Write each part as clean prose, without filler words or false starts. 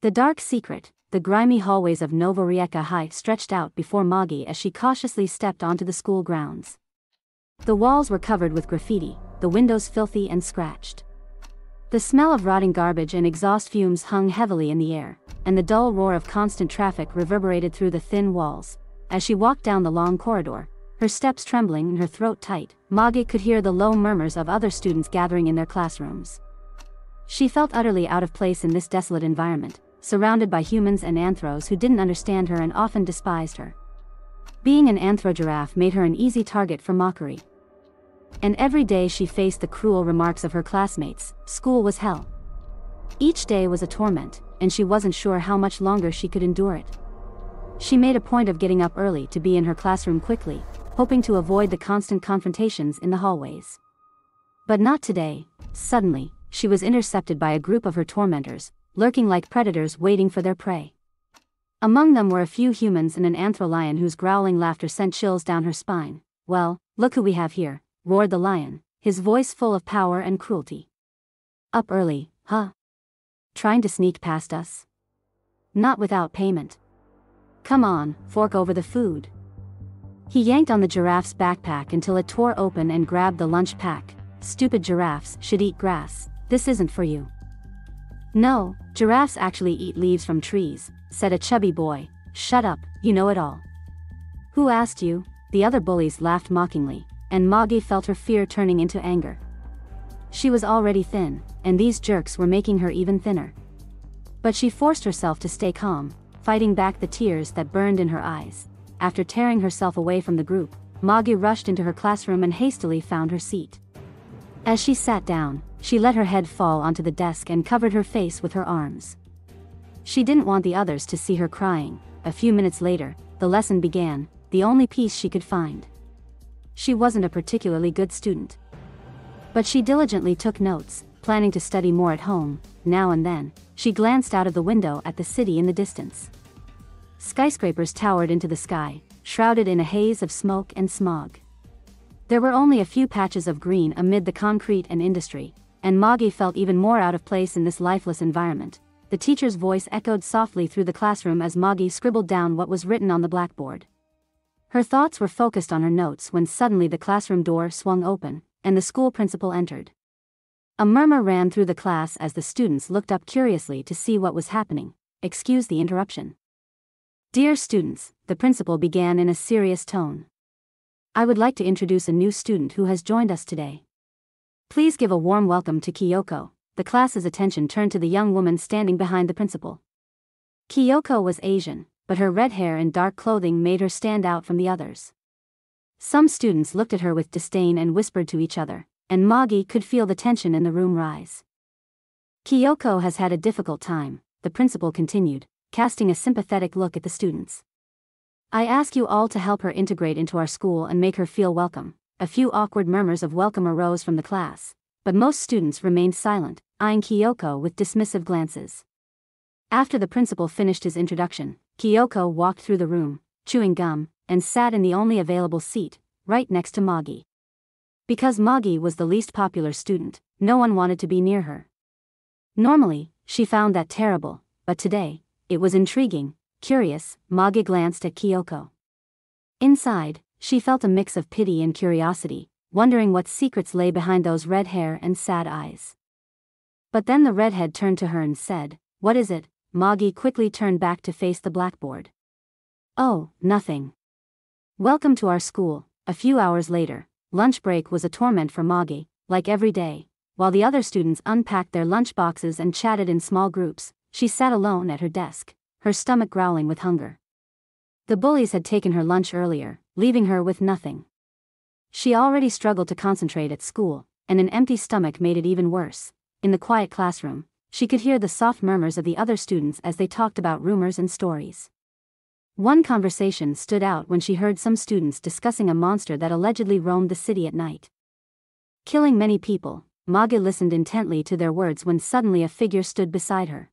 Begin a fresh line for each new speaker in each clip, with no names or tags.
The dark secret, the grimy hallways of Novorieka High stretched out before Moggy as she cautiously stepped onto the school grounds. The walls were covered with graffiti, the windows filthy and scratched. The smell of rotting garbage and exhaust fumes hung heavily in the air, and the dull roar of constant traffic reverberated through the thin walls. As she walked down the long corridor, her steps trembling and her throat tight, Moggy could hear the low murmurs of other students gathering in their classrooms. She felt utterly out of place in this desolate environment, surrounded by humans and anthros who didn't understand her and often despised her. Being an anthro giraffe made her an easy target for mockery. And every day she faced the cruel remarks of her classmates. School was hell. Each day was a torment, and she wasn't sure how much longer she could endure it. She made a point of getting up early to be in her classroom quickly, hoping to avoid the constant confrontations in the hallways. But not today. Suddenly, she was intercepted by a group of her tormentors, lurking like predators waiting for their prey. Among them were a few humans and an anthro lion whose growling laughter sent chills down her spine. "Well, look who we have here," roared the lion, his voice full of power and cruelty. "Up early, huh? Trying to sneak past us? Not without payment. Come on, fork over the food." He yanked on the giraffe's backpack until it tore open and grabbed the lunch pack. "Stupid giraffes should eat grass. This isn't for you." "No, giraffes actually eat leaves from trees," said a chubby boy. "Shut up, you know it all." "Who asked you?" The other bullies laughed mockingly, and Moggy felt her fear turning into anger. She was already thin, and these jerks were making her even thinner. But she forced herself to stay calm, fighting back the tears that burned in her eyes. After tearing herself away from the group, Moggy rushed into her classroom and hastily found her seat. As she sat down, she let her head fall onto the desk and covered her face with her arms. She didn't want the others to see her crying. A few minutes later, the lesson began, the only peace she could find. She wasn't a particularly good student. But she diligently took notes, planning to study more at home. Now and then, she glanced out of the window at the city in the distance. Skyscrapers towered into the sky, shrouded in a haze of smoke and smog. There were only a few patches of green amid the concrete and industry, and Moggy felt even more out of place in this lifeless environment. The teacher's voice echoed softly through the classroom as Moggy scribbled down what was written on the blackboard. Her thoughts were focused on her notes when suddenly the classroom door swung open, and the school principal entered. A murmur ran through the class as the students looked up curiously to see what was happening. "Excuse the interruption. Dear students," the principal began in a serious tone. "I would like to introduce a new student who has joined us today. Please give a warm welcome to Kyoko." The class's attention turned to the young woman standing behind the principal. Kyoko was Asian, but her red hair and dark clothing made her stand out from the others. Some students looked at her with disdain and whispered to each other, and Moggy could feel the tension in the room rise. "Kyoko has had a difficult time," the principal continued, casting a sympathetic look at the students. "I ask you all to help her integrate into our school and make her feel welcome." A few awkward murmurs of welcome arose from the class, but most students remained silent, eyeing Kyoko with dismissive glances. After the principal finished his introduction, Kyoko walked through the room, chewing gum, and sat in the only available seat, right next to Moggy. Because Moggy was the least popular student, no one wanted to be near her. Normally, she found that terrible, but today, it was intriguing, curious. Moggy glanced at Kyoko. Inside, she felt a mix of pity and curiosity, wondering what secrets lay behind those red hair and sad eyes. But then the redhead turned to her and said, "What is it?" Moggy quickly turned back to face the blackboard. "Oh, nothing. Welcome to our school." A few hours later, lunch break was a torment for Moggy. Like every day, while the other students unpacked their lunch boxes and chatted in small groups, she sat alone at her desk, her stomach growling with hunger. The bullies had taken her lunch earlier, leaving her with nothing. She already struggled to concentrate at school, and an empty stomach made it even worse. In the quiet classroom, she could hear the soft murmurs of the other students as they talked about rumors and stories. One conversation stood out when she heard some students discussing a monster that allegedly roamed the city at night, killing many people. Moggy listened intently to their words when suddenly a figure stood beside her.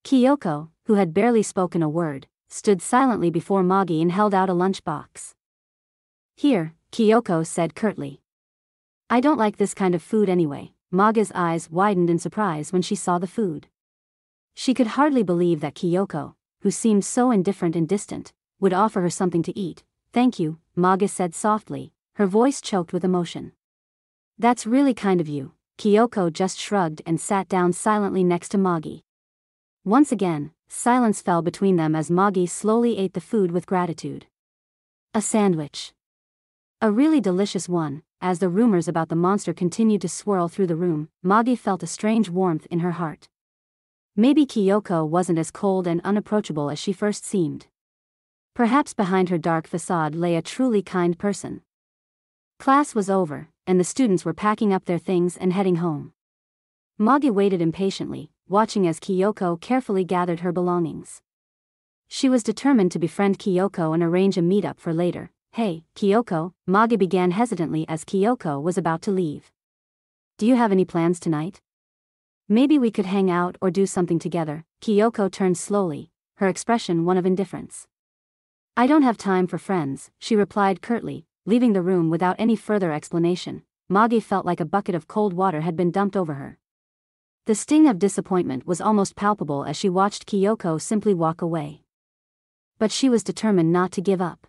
Kyoko, who had barely spoken a word, stood silently before Moggy and held out a lunchbox. "Here," Kyoko said curtly. "I don't like this kind of food anyway." Moggy's eyes widened in surprise when she saw the food. She could hardly believe that Kyoko, who seemed so indifferent and distant, would offer her something to eat. "Thank you," Moggy said softly, her voice choked with emotion. "That's really kind of you." Kyoko just shrugged and sat down silently next to Moggy. Once again, silence fell between them as Moggy slowly ate the food with gratitude. A sandwich. A really delicious one. As the rumors about the monster continued to swirl through the room, Moggy felt a strange warmth in her heart. Maybe Kyoko wasn't as cold and unapproachable as she first seemed. Perhaps behind her dark facade lay a truly kind person. Class was over, and the students were packing up their things and heading home. Moggy waited impatiently, watching as Kyoko carefully gathered her belongings. She was determined to befriend Kyoko and arrange a meetup for later. "Hey, Kyoko," Moggy began hesitantly as Kyoko was about to leave. "Do you have any plans tonight? Maybe we could hang out or do something together." Kyoko turned slowly, her expression one of indifference. "I don't have time for friends," she replied curtly, leaving the room without any further explanation. Moggy felt like a bucket of cold water had been dumped over her. The sting of disappointment was almost palpable as she watched Kyoko simply walk away. But she was determined not to give up.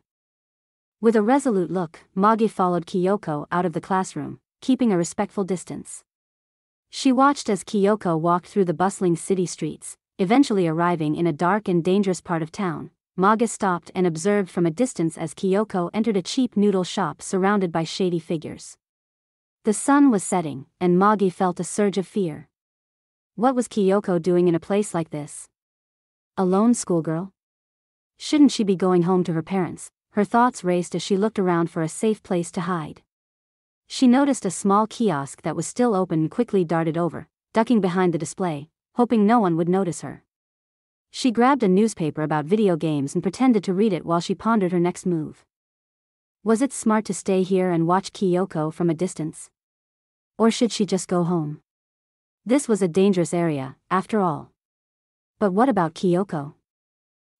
With a resolute look, Moggy followed Kyoko out of the classroom, keeping a respectful distance. She watched as Kyoko walked through the bustling city streets, eventually arriving in a dark and dangerous part of town. Moggy stopped and observed from a distance as Kyoko entered a cheap noodle shop surrounded by shady figures. The sun was setting, and Moggy felt a surge of fear. What was Kyoko doing in a place like this? A lone schoolgirl? Shouldn't she be going home to her parents? Her thoughts raced as she looked around for a safe place to hide. She noticed a small kiosk that was still open and quickly darted over, ducking behind the display, hoping no one would notice her. She grabbed a newspaper about video games and pretended to read it while she pondered her next move. Was it smart to stay here and watch Kyoko from a distance? Or should she just go home? This was a dangerous area, after all. But what about Kyoko?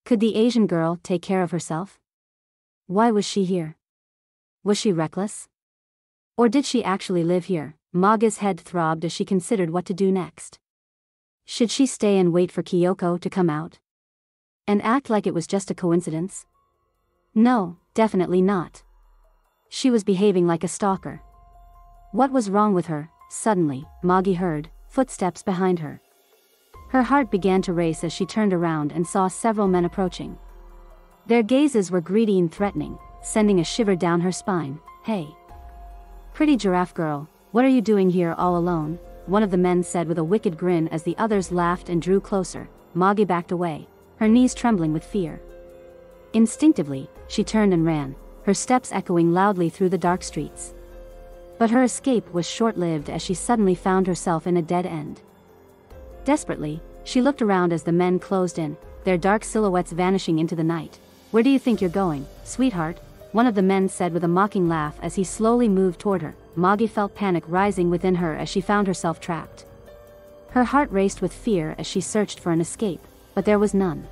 Could the Asian girl take care of herself? Why was she here? Was she reckless? Or did she actually live here? Moggy's head throbbed as she considered what to do next. Should she stay and wait for Kyoko to come out? And act like it was just a coincidence? No, definitely not. She was behaving like a stalker. What was wrong with her? Suddenly, Moggy heard footsteps behind her. Her heart began to race as she turned around and saw several men approaching. Their gazes were greedy and threatening, sending a shiver down her spine. "Hey, pretty giraffe girl, what are you doing here all alone?" one of the men said with a wicked grin as the others laughed and drew closer. Moggy backed away, her knees trembling with fear. Instinctively, she turned and ran, her steps echoing loudly through the dark streets. But her escape was short-lived as she suddenly found herself in a dead end. Desperately, she looked around as the men closed in, their dark silhouettes vanishing into the night. "Where do you think you're going, sweetheart?" one of the men said with a mocking laugh as he slowly moved toward her. Moggy felt panic rising within her as she found herself trapped. Her heart raced with fear as she searched for an escape, but there was none.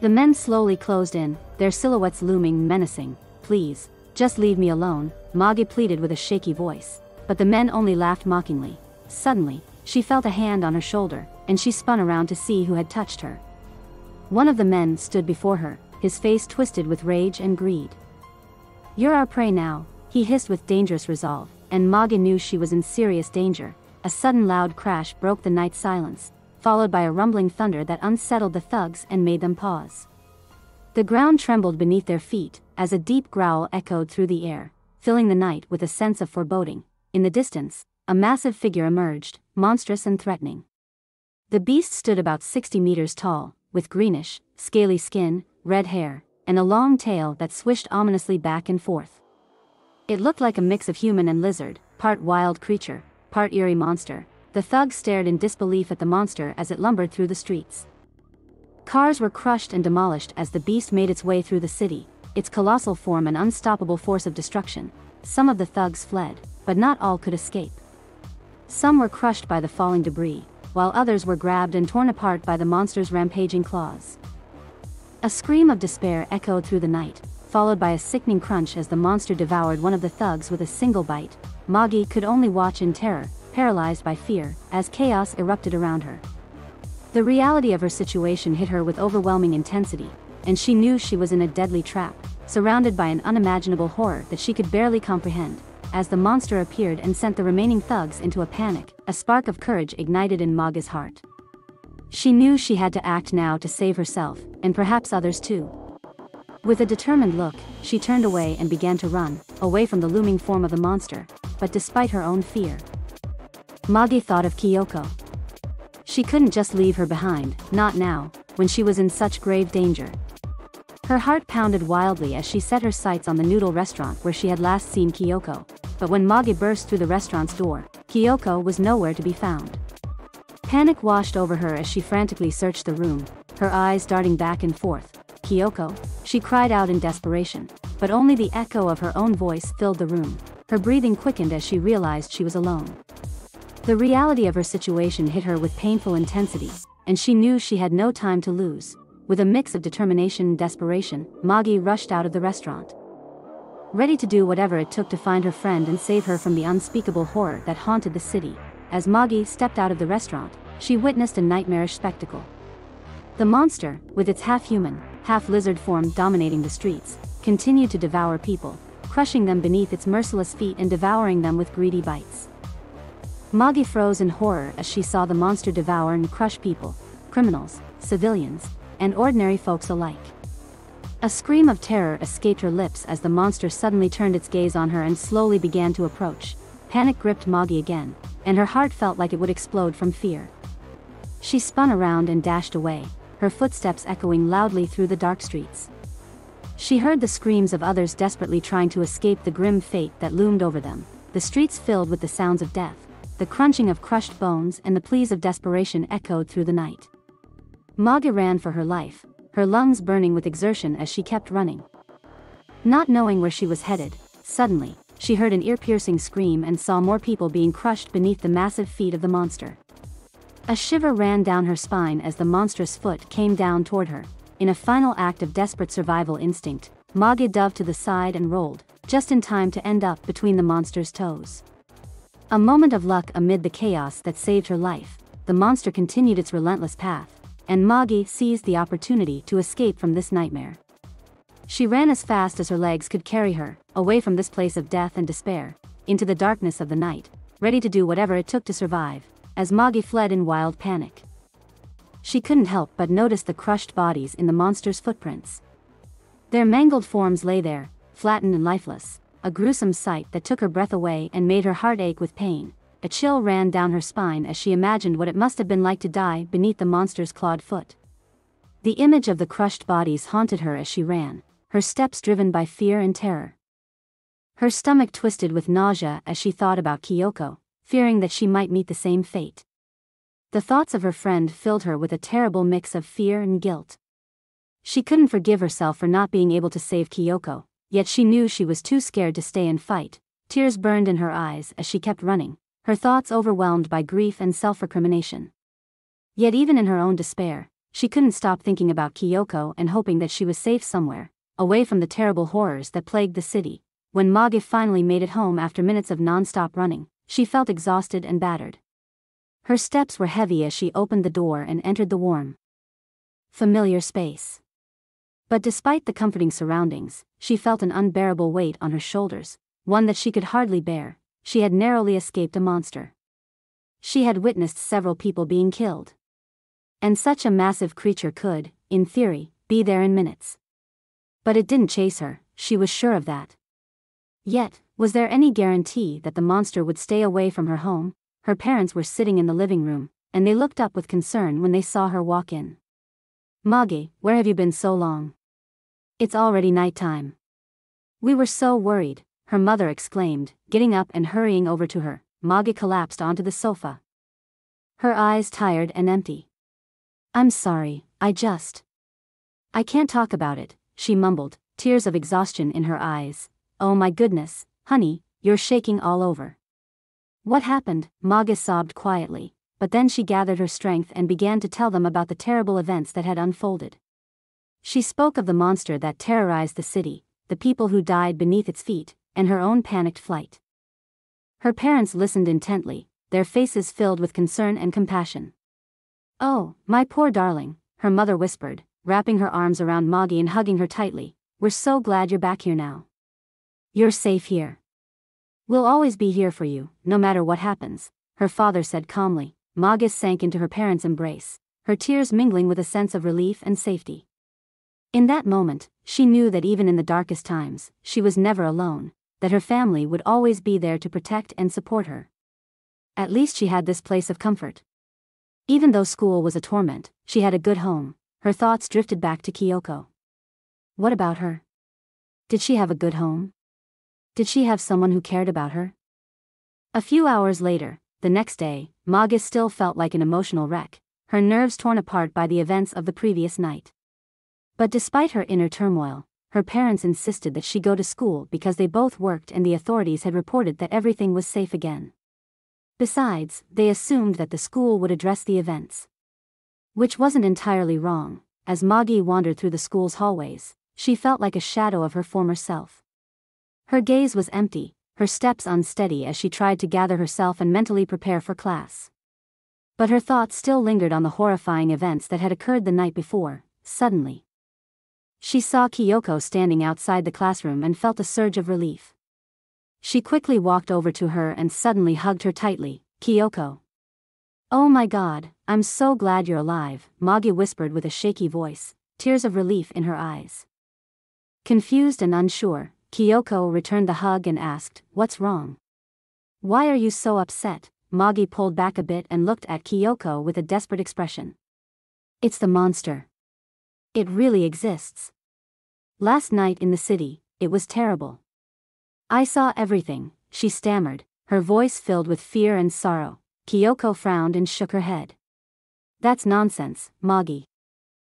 The men slowly closed in, their silhouettes looming menacing. "Please, just leave me alone," Moggy pleaded with a shaky voice, but the men only laughed mockingly. Suddenly, she felt a hand on her shoulder, and she spun around to see who had touched her. One of the men stood before her, his face twisted with rage and greed. "You're our prey now," he hissed with dangerous resolve, and Moggy knew she was in serious danger. A sudden loud crash broke the night silence, followed by a rumbling thunder that unsettled the thugs and made them pause. The ground trembled beneath their feet, as a deep growl echoed through the air, filling the night with a sense of foreboding. In the distance, a massive figure emerged, monstrous and threatening. The beast stood about 60 meters tall, with greenish, scaly skin, red hair, and a long tail that swished ominously back and forth. It looked like a mix of human and lizard, part wild creature, part eerie monster. The thugs stared in disbelief at the monster as it lumbered through the streets. Cars were crushed and demolished as the beast made its way through the city, its colossal form an unstoppable force of destruction. Some of the thugs fled, but not all could escape. Some were crushed by the falling debris, while others were grabbed and torn apart by the monster's rampaging claws. A scream of despair echoed through the night, followed by a sickening crunch as the monster devoured one of the thugs with a single bite. Moggy could only watch in terror, paralyzed by fear, as chaos erupted around her. The reality of her situation hit her with overwhelming intensity, and she knew she was in a deadly trap, surrounded by an unimaginable horror that she could barely comprehend. As the monster appeared and sent the remaining thugs into a panic, a spark of courage ignited in Moggy's heart. She knew she had to act now to save herself, and perhaps others too. With a determined look, she turned away and began to run, away from the looming form of the monster, but despite her own fear, Moggy thought of Kyoko. She couldn't just leave her behind, not now, when she was in such grave danger. Her heart pounded wildly as she set her sights on the noodle restaurant where she had last seen Kyoko, but when Moggy burst through the restaurant's door, Kyoko was nowhere to be found. Panic washed over her as she frantically searched the room, her eyes darting back and forth. "Kyoko," she cried out in desperation, but only the echo of her own voice filled the room. Her breathing quickened as she realized she was alone. The reality of her situation hit her with painful intensity, and she knew she had no time to lose. With a mix of determination and desperation, Moggy rushed out of the restaurant, ready to do whatever it took to find her friend and save her from the unspeakable horror that haunted the city. As Moggy stepped out of the restaurant, she witnessed a nightmarish spectacle. The monster, with its half-human, half-lizard form dominating the streets, continued to devour people, crushing them beneath its merciless feet and devouring them with greedy bites. Moggy froze in horror as she saw the monster devour and crush people, criminals, civilians, and ordinary folks alike. A scream of terror escaped her lips as the monster suddenly turned its gaze on her and slowly began to approach. Panic gripped Moggy again, and her heart felt like it would explode from fear. She spun around and dashed away, her footsteps echoing loudly through the dark streets. She heard the screams of others desperately trying to escape the grim fate that loomed over them, the streets filled with the sounds of death, the crunching of crushed bones and the pleas of desperation echoed through the night. Moggy ran for her life, her lungs burning with exertion as she kept running. Not knowing where she was headed, suddenly, she heard an ear-piercing scream and saw more people being crushed beneath the massive feet of the monster. A shiver ran down her spine as the monstrous foot came down toward her. In a final act of desperate survival instinct, Moggy dove to the side and rolled, just in time to end up between the monster's toes. A moment of luck amid the chaos that saved her life, the monster continued its relentless path, and Moggy seized the opportunity to escape from this nightmare. She ran as fast as her legs could carry her, away from this place of death and despair, into the darkness of the night, ready to do whatever it took to survive. As Moggy fled in wild panic, she couldn't help but notice the crushed bodies in the monster's footprints. Their mangled forms lay there, flattened and lifeless, a gruesome sight that took her breath away and made her heart ache with pain. A chill ran down her spine as she imagined what it must have been like to die beneath the monster's clawed foot. The image of the crushed bodies haunted her as she ran, her steps driven by fear and terror. Her stomach twisted with nausea as she thought about Kyoko, fearing that she might meet the same fate. The thoughts of her friend filled her with a terrible mix of fear and guilt. She couldn't forgive herself for not being able to save Kyoko, yet she knew she was too scared to stay and fight. Tears burned in her eyes as she kept running, her thoughts overwhelmed by grief and self-recrimination. Yet even in her own despair, she couldn't stop thinking about Kyoko and hoping that she was safe somewhere, away from the terrible horrors that plagued the city. When Moggy finally made it home after minutes of non-stop running, she felt exhausted and battered. Her steps were heavy as she opened the door and entered the warm, familiar space. But despite the comforting surroundings, she felt an unbearable weight on her shoulders, one that she could hardly bear. She had narrowly escaped a monster. She had witnessed several people being killed. And such a massive creature could, in theory, be there in minutes. But it didn't chase her, she was sure of that. Yet, was there any guarantee that the monster would stay away from her home? Her parents were sitting in the living room, and they looked up with concern when they saw her walk in. "Moggy, where have you been so long? It's already nighttime." "We were so worried," her mother exclaimed, getting up and hurrying over to her. Moggy collapsed onto the sofa, her eyes tired and empty. "I'm sorry, I can't talk about it," she mumbled, tears of exhaustion in her eyes. "Oh my goodness, honey, you're shaking all over." "What happened?" Moggy sobbed quietly, but then she gathered her strength and began to tell them about the terrible events that had unfolded. She spoke of the monster that terrorized the city, the people who died beneath its feet, and her own panicked flight. Her parents listened intently, their faces filled with concern and compassion. "Oh, my poor darling," her mother whispered, wrapping her arms around Moggy and hugging her tightly. "We're so glad you're back here now. You're safe here. We'll always be here for you, no matter what happens," her father said calmly. Moggy sank into her parents' embrace, her tears mingling with a sense of relief and safety. In that moment, she knew that even in the darkest times, she was never alone, that her family would always be there to protect and support her. At least she had this place of comfort. Even though school was a torment, she had a good home. Her thoughts drifted back to Kyoko. What about her? Did she have a good home? Did she have someone who cared about her? A few hours later, the next day, Moggy still felt like an emotional wreck, her nerves torn apart by the events of the previous night. But despite her inner turmoil, her parents insisted that she go to school because they both worked and the authorities had reported that everything was safe again. Besides, they assumed that the school would address the events. Which wasn't entirely wrong. As Moggy wandered through the school's hallways, she felt like a shadow of her former self. Her gaze was empty, her steps unsteady as she tried to gather herself and mentally prepare for class. But her thoughts still lingered on the horrifying events that had occurred the night before. Suddenly, she saw Kyoko standing outside the classroom and felt a surge of relief. She quickly walked over to her and suddenly hugged her tightly. "Kyoko. Oh my God, I'm so glad you're alive," Moggy whispered with a shaky voice, tears of relief in her eyes. Confused and unsure, Kyoko returned the hug and asked, "What's wrong? Why are you so upset?" Moggy pulled back a bit and looked at Kyoko with a desperate expression. "It's the monster. It really exists. Last night in the city, it was terrible. I saw everything," she stammered, her voice filled with fear and sorrow. Kyoko frowned and shook her head. "That's nonsense, Moggy.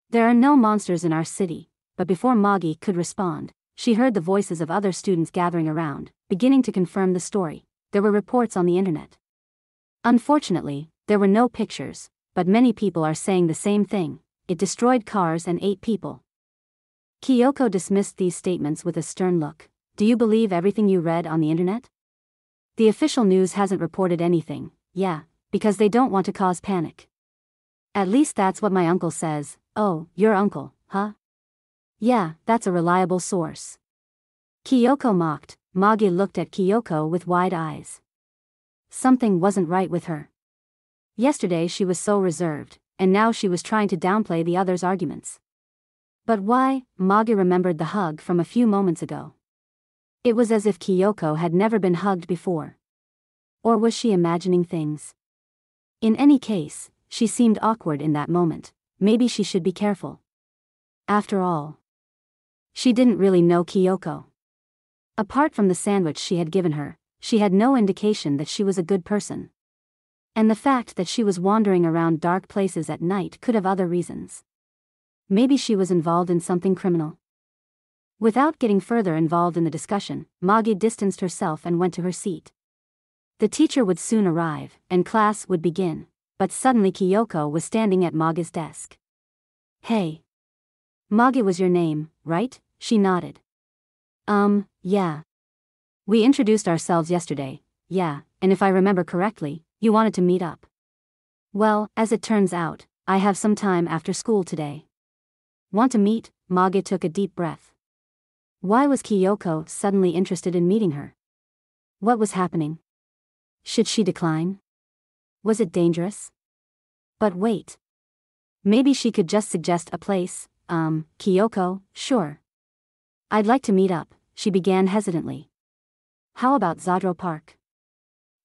There are no monsters in our city." But before Moggy could respond, she heard the voices of other students gathering around, beginning to confirm the story. There were reports on the internet. Unfortunately, there were no pictures, but many people are saying the same thing. It destroyed cars and ate people. Kyoko dismissed these statements with a stern look. "Do you believe everything you read on the internet? The official news hasn't reported anything." "Yeah, because they don't want to cause panic. At least that's what my uncle says." "Oh, your uncle, huh?" "Yeah, that's a reliable source." Kyoko mocked. Moggy looked at Kyoko with wide eyes. Something wasn't right with her. Yesterday she was so reserved, and now she was trying to downplay the others' arguments. But why? Moggy remembered the hug from a few moments ago. It was as if Kyoko had never been hugged before. Or was she imagining things? In any case, she seemed awkward in that moment. Maybe she should be careful. After all, she didn't really know Kyoko. Apart from the sandwich she had given her, she had no indication that she was a good person. And the fact that she was wandering around dark places at night could have other reasons. Maybe she was involved in something criminal. Without getting further involved in the discussion, Moggy distanced herself and went to her seat. The teacher would soon arrive, and class would begin, but suddenly Kyoko was standing at Moggy's desk. "Hey. Moggy was your name, right?" She nodded. Yeah. We introduced ourselves yesterday, yeah, and if I remember correctly, you wanted to meet up. Well, as it turns out, I have some time after school today. Want to meet?" Moggy took a deep breath. Why was Kyoko suddenly interested in meeting her? What was happening? Should she decline? Was it dangerous? But wait. Maybe she could just suggest a place. Kyoko, sure. I'd like to meet up, she began hesitantly. How about Zadro Park?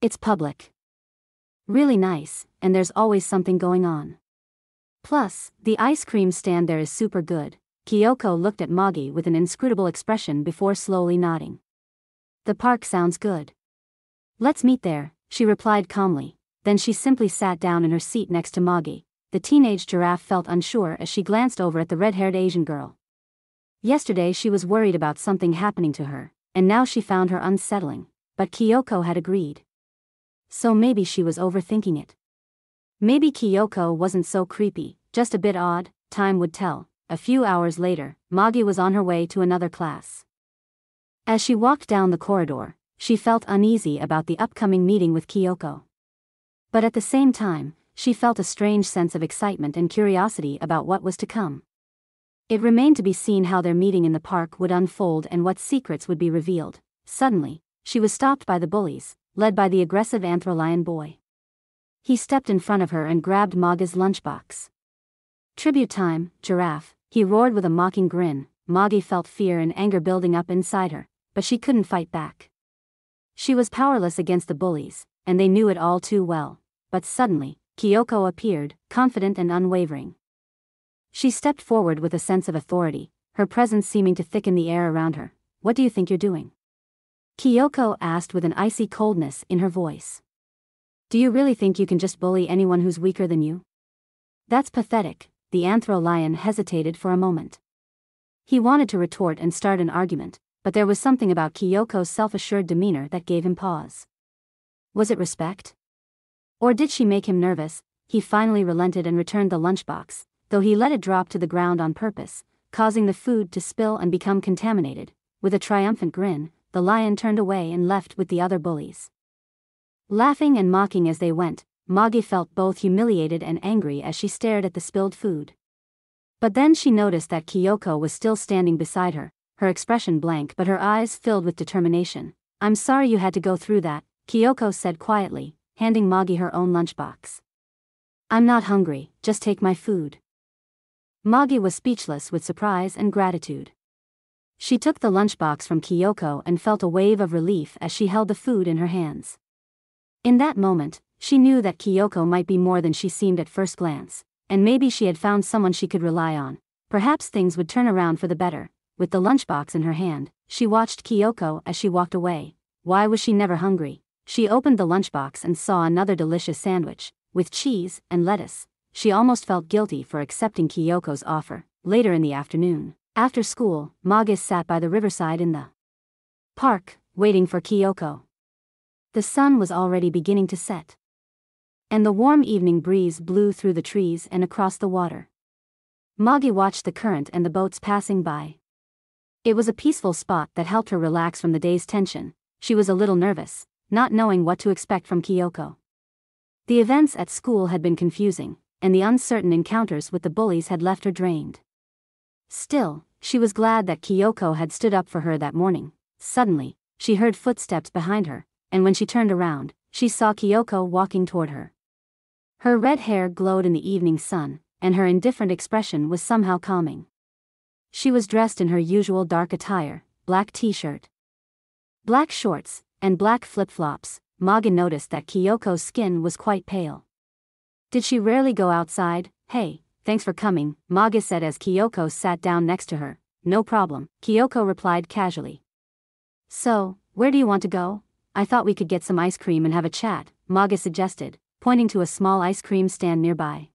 It's public. Really nice, and there's always something going on. Plus, the ice cream stand there is super good. Kyoko looked at Moggy with an inscrutable expression before slowly nodding. The park sounds good. Let's meet there, she replied calmly. Then she simply sat down in her seat next to Moggy. The teenage giraffe felt unsure as she glanced over at the red-haired Asian girl. Yesterday she was worried about something happening to her, and now she found her unsettling, but Kyoko had agreed. So maybe she was overthinking it. Maybe Kyoko wasn't so creepy, just a bit odd. Time would tell. A few hours later, Moggy was on her way to another class. As she walked down the corridor, she felt uneasy about the upcoming meeting with Kyoko. But at the same time, she felt a strange sense of excitement and curiosity about what was to come. It remained to be seen how their meeting in the park would unfold and what secrets would be revealed. Suddenly, she was stopped by the bullies, led by the aggressive anthro lion boy. He stepped in front of her and grabbed Moggy's lunchbox. "Tribute time, Giraffe," he roared with a mocking grin. Moggy felt fear and anger building up inside her, but she couldn't fight back. She was powerless against the bullies, and they knew it all too well. But suddenly, Kyoko appeared, confident and unwavering. She stepped forward with a sense of authority, her presence seeming to thicken the air around her. "What do you think you're doing?" Kyoko asked with an icy coldness in her voice. "Do you really think you can just bully anyone who's weaker than you?" "That's pathetic." The anthro lion hesitated for a moment. He wanted to retort and start an argument, but there was something about Kyoko's self-assured demeanor that gave him pause. Was it respect? Or did she make him nervous? He finally relented and returned the lunchbox, though he let it drop to the ground on purpose, causing the food to spill and become contaminated. With a triumphant grin, the lion turned away and left with the other bullies. Laughing and mocking as they went, Moggy felt both humiliated and angry as she stared at the spilled food. But then she noticed that Kyoko was still standing beside her, her expression blank but her eyes filled with determination. "I'm sorry you had to go through that," Kyoko said quietly, handing Moggy her own lunchbox. "I'm not hungry, just take my food." Moggy was speechless with surprise and gratitude. She took the lunchbox from Kyoko and felt a wave of relief as she held the food in her hands. In that moment, she knew that Kyoko might be more than she seemed at first glance, and maybe she had found someone she could rely on. Perhaps things would turn around for the better. With the lunchbox in her hand, she watched Kyoko as she walked away. Why was she never hungry? She opened the lunchbox and saw another delicious sandwich, with cheese and lettuce. She almost felt guilty for accepting Kyoko's offer. Later in the afternoon, after school, Moggy sat by the riverside in the park, waiting for Kyoko. The sun was already beginning to set, and the warm evening breeze blew through the trees and across the water. Moggy watched the current and the boats passing by. It was a peaceful spot that helped her relax from the day's tension. She was a little nervous, not knowing what to expect from Kyoko. The events at school had been confusing, and the uncertain encounters with the bullies had left her drained. Still, she was glad that Kyoko had stood up for her that morning. Suddenly, she heard footsteps behind her, and when she turned around, she saw Kyoko walking toward her. Her red hair glowed in the evening sun, and her indifferent expression was somehow calming. She was dressed in her usual dark attire, black t-shirt, black shorts, and black flip-flops. Moggy noticed that Kyoko's skin was quite pale. Did she rarely go outside? "Hey, thanks for coming," Moggy said as Kyoko sat down next to her. "No problem," Kyoko replied casually. "So, where do you want to go?" "I thought we could get some ice cream and have a chat," Moggy suggested, pointing to a small ice cream stand nearby.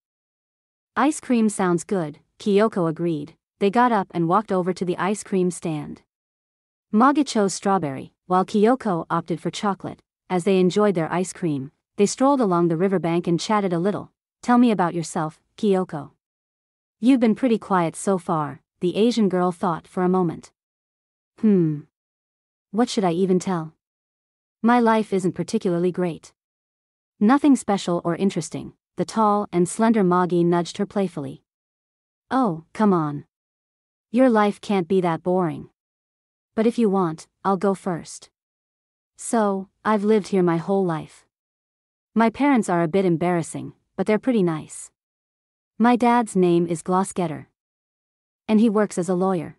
"Ice cream sounds good," Kyoko agreed. They got up and walked over to the ice cream stand. Moggy chose strawberry, while Kyoko opted for chocolate. As they enjoyed their ice cream, they strolled along the riverbank and chatted a little. "Tell me about yourself, Kyoko." "You've been pretty quiet so far," the Asian girl thought for a moment. What should I even tell? My life isn't particularly great. Nothing special or interesting," the tall and slender Moggy nudged her playfully. "Oh, come on. Your life can't be that boring. But if you want, I'll go first. So, I've lived here my whole life. My parents are a bit embarrassing, but they're pretty nice. My dad's name is Glosgetter, and he works as a lawyer.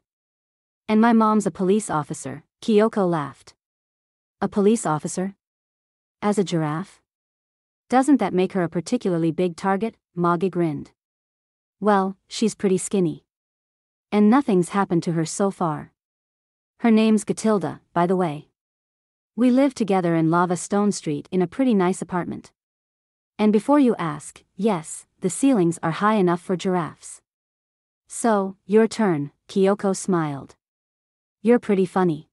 And my mom's a police officer." Kyoko laughed. "A police officer? As a giraffe? Doesn't that make her a particularly big target?" Moggy grinned. "Well, she's pretty skinny. And nothing's happened to her so far. Her name's Gatilda, by the way. We live together in Lava Stone Street in a pretty nice apartment. And before you ask, yes, the ceilings are high enough for giraffes." "So, your turn," Kyoko smiled. "You're pretty funny.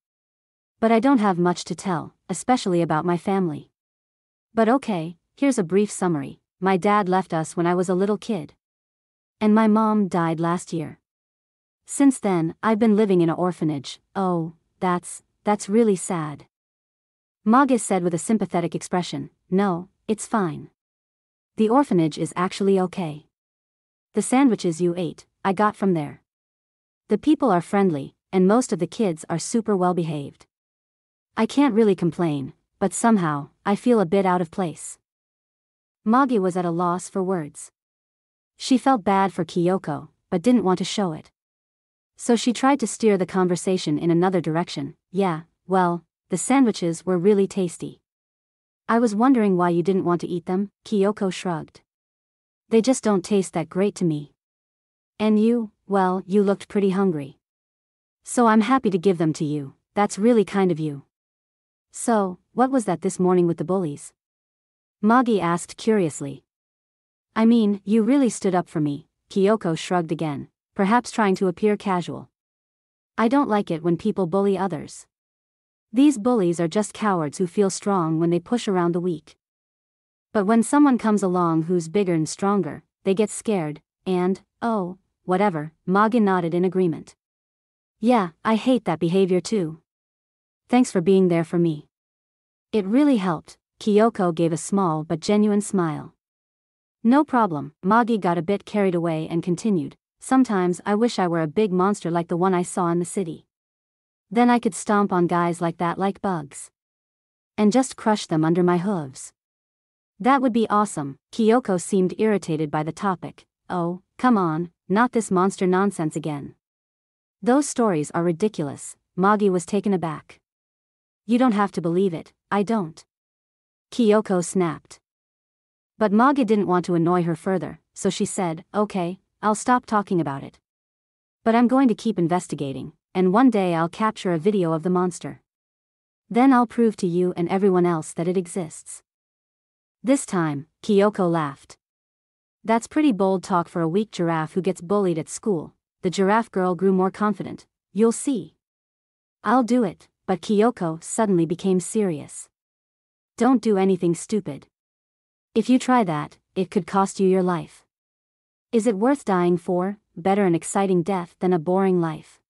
But I don't have much to tell, especially about my family. But okay, here's a brief summary. My dad left us when I was a little kid. And my mom died last year. Since then, I've been living in an orphanage." "Oh, that's really sad," Moggy said with a sympathetic expression. "No, it's fine. The orphanage is actually okay. The sandwiches you ate, I got from there. The people are friendly, and most of the kids are super well behaved. I can't really complain, but somehow, I feel a bit out of place. Moggy was at a loss for words. She felt bad for Kyoko, but didn't want to show it. So she tried to steer the conversation in another direction. Yeah, well, the sandwiches were really tasty. I was wondering why you didn't want to eat them, Kyoko shrugged. They just don't taste that great to me. And you, well, you looked pretty hungry. So I'm happy to give them to you, that's really kind of you. So, what was that this morning with the bullies? Moggy asked curiously. I mean, you really stood up for me, Kyoko shrugged again, perhaps trying to appear casual. I don't like it when people bully others. These bullies are just cowards who feel strong when they push around the weak. But when someone comes along who's bigger and stronger, they get scared, and, oh, whatever, Moggy nodded in agreement. Yeah, I hate that behavior too. Thanks for being there for me. It really helped, Kyoko gave a small but genuine smile. No problem, Moggy got a bit carried away and continued. Sometimes I wish I were a big monster like the one I saw in the city. Then I could stomp on guys like that like bugs. And just crush them under my hooves. That would be awesome. Kyoko seemed irritated by the topic. Oh, come on, not this monster nonsense again. Those stories are ridiculous, Moggy was taken aback. You don't have to believe it, I don't. Kyoko snapped. But Moggy didn't want to annoy her further, so she said, okay, I'll stop talking about it. But I'm going to keep investigating, and one day I'll capture a video of the monster. Then I'll prove to you and everyone else that it exists. This time, Kyoko laughed. That's pretty bold talk for a weak giraffe who gets bullied at school. The giraffe girl grew more confident. You'll see. I'll do it, but Kyoko suddenly became serious. Don't do anything stupid. If you try that, it could cost you your life. Is it worth dying for? Better an exciting death than a boring life.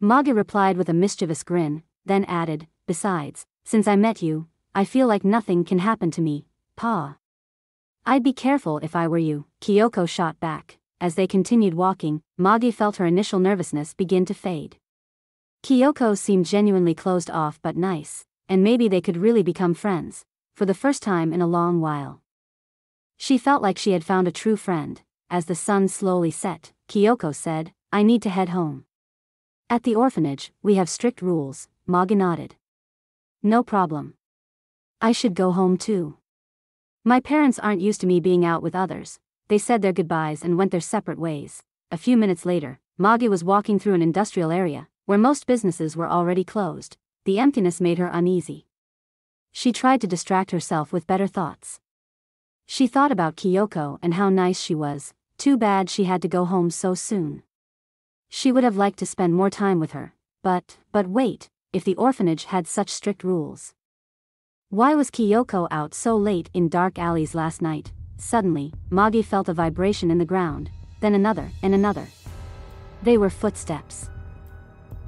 Moggy replied with a mischievous grin, then added, besides, since I met you, I feel like nothing can happen to me, Pa. I'd be careful if I were you, Kyoko shot back. As they continued walking, Moggy felt her initial nervousness begin to fade. Kyoko seemed genuinely closed off but nice, and maybe they could really become friends, for the first time in a long while. She felt like she had found a true friend. As the sun slowly set, Kyoko said, I need to head home. At the orphanage, we have strict rules, Moggy nodded. No problem. I should go home too. My parents aren't used to me being out with others. They said their goodbyes and went their separate ways. A few minutes later, Moggy was walking through an industrial area, where most businesses were already closed. The emptiness made her uneasy. She tried to distract herself with better thoughts. She thought about Kyoko and how nice she was. Too bad she had to go home so soon. She would have liked to spend more time with her, but wait, if the orphanage had such strict rules. Why was Kyoko out so late in dark alleys last night? Suddenly, Moggy felt a vibration in the ground, then another, and another. They were footsteps.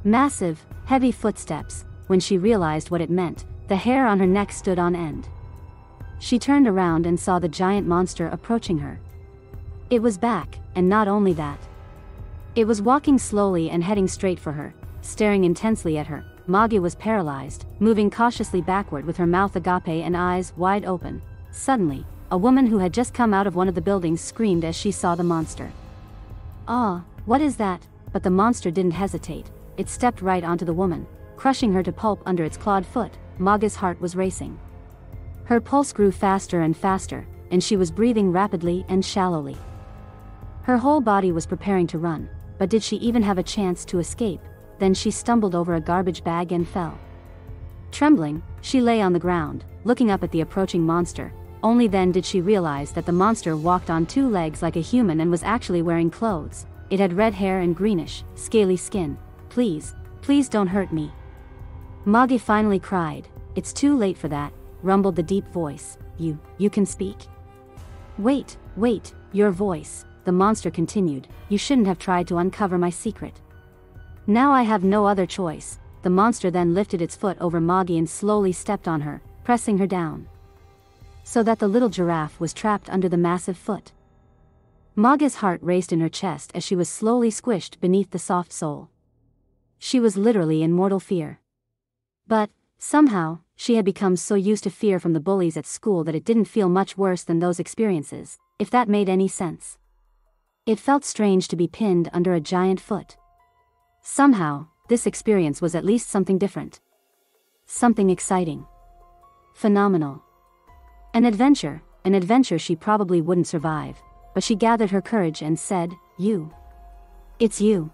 Massive, heavy footsteps. When she realized what it meant, the hair on her neck stood on end. She turned around and saw the giant monster approaching her. It was back, and not only that. It was walking slowly and heading straight for her, staring intensely at her. Moggy was paralyzed, moving cautiously backward with her mouth agape and eyes wide open. Suddenly, a woman who had just come out of one of the buildings screamed as she saw the monster. Ah, what is that? But the monster didn't hesitate. It stepped right onto the woman, crushing her to pulp under its clawed foot. Moggy's heart was racing. Her pulse grew faster and faster, and she was breathing rapidly and shallowly. Her whole body was preparing to run, but did she even have a chance to escape? Then she stumbled over a garbage bag and fell. Trembling, she lay on the ground, looking up at the approaching monster. Only then did she realize that the monster walked on two legs like a human and was actually wearing clothes. It had red hair and greenish, scaly skin. Please, please don't hurt me. Moggy finally cried. It's too late for that, rumbled the deep voice. You can speak? Wait, your voice, the monster continued. You shouldn't have tried to uncover my secret. Now I have no other choice. The monster then lifted its foot over Moggy and slowly stepped on her, pressing her down. so that the little giraffe was trapped under the massive foot. Moggy's heart raced in her chest as she was slowly squished beneath the soft sole. She was literally in mortal fear. But, somehow, she had become so used to fear from the bullies at school that it didn't feel much worse than those experiences, if that made any sense. It felt strange to be pinned under a giant foot. Somehow, this experience was at least something different. Something exciting. Phenomenal. An adventure she probably wouldn't survive, but she gathered her courage and said, "You. It's you.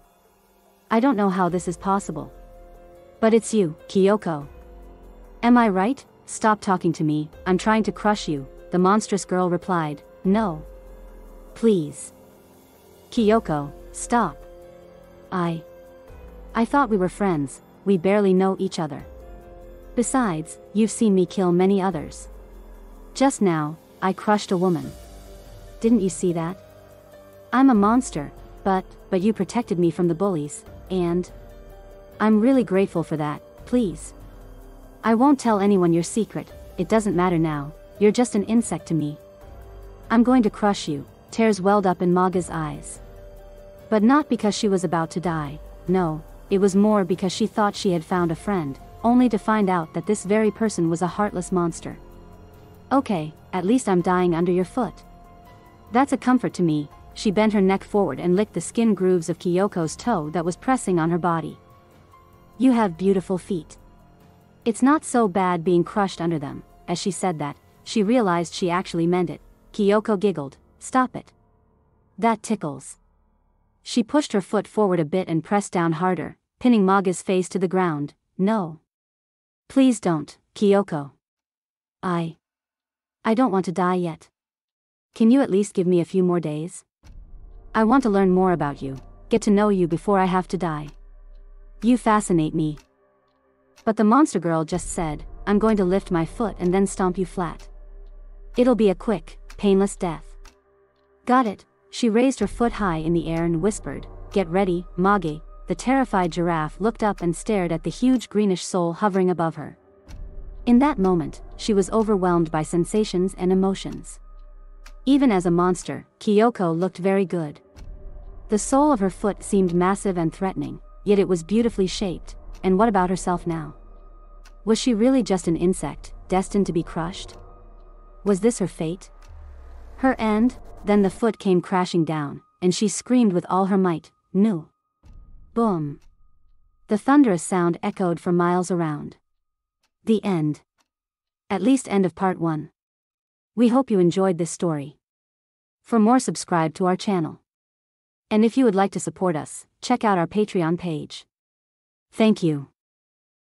I don't know how this is possible. But it's you, Kyoko. Am I right? Stop talking to me, I'm trying to crush you," the monstrous girl replied. "No. Please. Kyoko, stop. I thought we were friends, we barely know each other. Besides, you've seen me kill many others. Just now, I crushed a woman. Didn't you see that? I'm a monster, but you protected me from the bullies, and I'm really grateful for that, please. I won't tell anyone your secret, it doesn't matter now, you're just an insect to me. I'm going to crush you." Tears welled up in Moggy's eyes. But not because she was about to die, no, it was more because she thought she had found a friend, only to find out that this very person was a heartless monster. "Okay, at least I'm dying under your foot. That's a comfort to me." She bent her neck forward and licked the skin grooves of Kyoko's toe that was pressing on her body. "You have beautiful feet. It's not so bad being crushed under them." As she said that, she realized she actually meant it. Kyoko giggled. "Stop it. That tickles." She pushed her foot forward a bit and pressed down harder, pinning Moggy's face to the ground. "No. Please don't, Kyoko. I don't want to die yet. Can you at least give me a few more days? I want to learn more about you, get to know you before I have to die. You fascinate me." But the monster girl just said, "I'm going to lift my foot and then stomp you flat. It'll be a quick, painless death." "Got it." She raised her foot high in the air and whispered, "Get ready, Moggy." The terrified giraffe looked up and stared at the huge greenish soul hovering above her. In that moment, she was overwhelmed by sensations and emotions. Even as a monster, Kyoko looked very good. The sole of her foot seemed massive and threatening, yet it was beautifully shaped, and what about herself now? Was she really just an insect, destined to be crushed? Was this her fate? Her end? Then the foot came crashing down, and she screamed with all her might, "No!" Boom! The thunderous sound echoed for miles around. The end. At least end of part 1. We hope you enjoyed this story. For more, subscribe to our channel. And if you would like to support us, check out our Patreon page. Thank you.